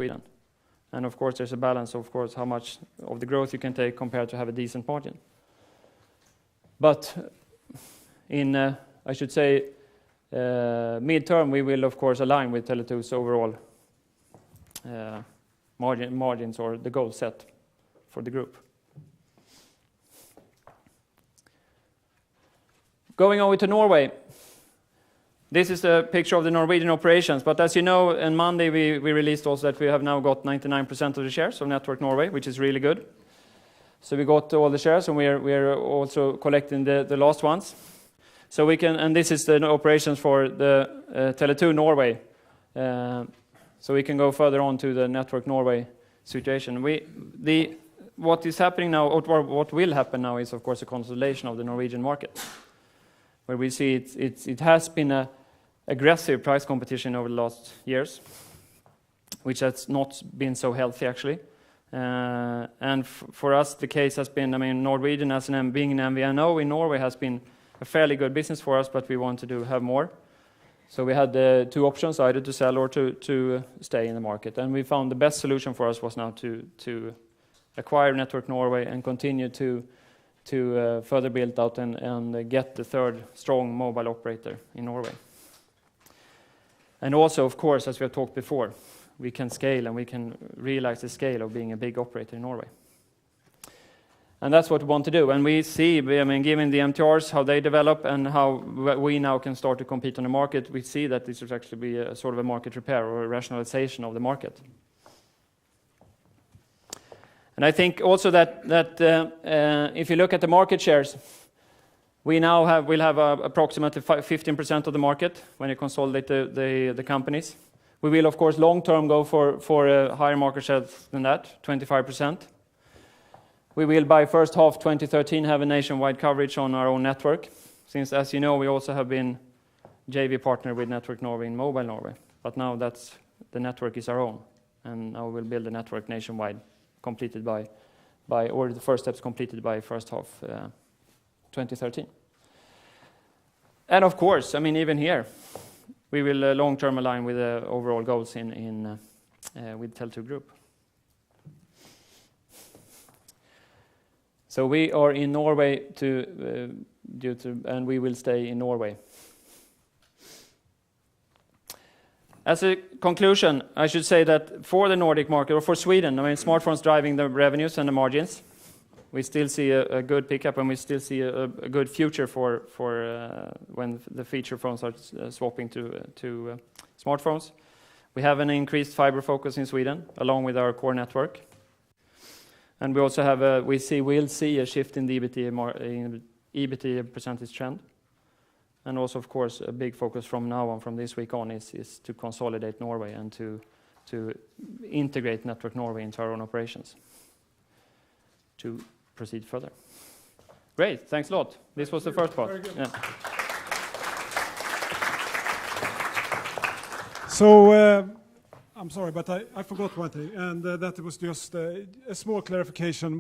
Sweden. And of course, there's a balance, of course, how much of the growth you can take compared to have a decent margin. But in, I should say, mid-term, we will, of course, align with Tele2's overall margins or the goal set for the group. Going over to Norway. This is a picture of the Norwegian operations, but as you know, on Monday we released also that we have now got 99% of the shares of Network Norway, which is really good. So we got all the shares, and we are also collecting the last ones. So we can, and this is the operations for the Tele2 Norway. So we can go further on to the Network Norway situation. What is happening now, or what will happen now, is of course a consolidation of the Norwegian market, where we see it has been a aggressive price competition over the last years, which has not been so healthy actually. And for us, the case has been, I mean, Norwegian as being an MVNO in Norway has been a fairly good business for us, but we wanted to have more. So we had two options, either to sell or to stay in the market. And we found the best solution for us was now to acquire Network Norway and continue to further build out and get the third strong mobile operator in Norway. And also, of course, as we have talked before, we can scale and we can realize the scale of being a big operator in Norway. And that's what we want to do. And we see, I mean, given the MTRs, how they develop and how we now can start to compete on the market, we see that this will actually be a sort of a market repair or a rationalization of the market. And I think also that if you look at the market shares, we now will have approximately 15% of the market when you consolidate the companies. We will, of course, long-term go for a higher market share than that, 25%. We will, by first half 2013, have a nationwide coverage on our own network, since, as you know, we also have been JV partner with Network Norway in Mobile Norway. But now the network is our own, and now we'll build a network nationwide, completed or the first steps completed by first half 2013. And of course, I mean, even here, we will long-term align with the overall goals with Tele2 Group. So we are in Norway and we will stay in Norway. As a conclusion, I should say that for the Nordic market, or for Sweden, I mean, smartphones driving the revenues and the margins. We still see a good pickup, and we still see a good future for when the feature phones are swapping to smartphones. We have an increased fiber focus in Sweden, along with our core network. And we also have we'll see a shift in the EBITDA percentage trend. And also, of course, a big focus from now on, from this week on, is to consolidate Norway and to integrate Network Norway into our own operations to proceed further. Great, thanks a lot. This was the first part. Very good. Yeah. So, I'm sorry, but I forgot one thing, and that was just a small clarification.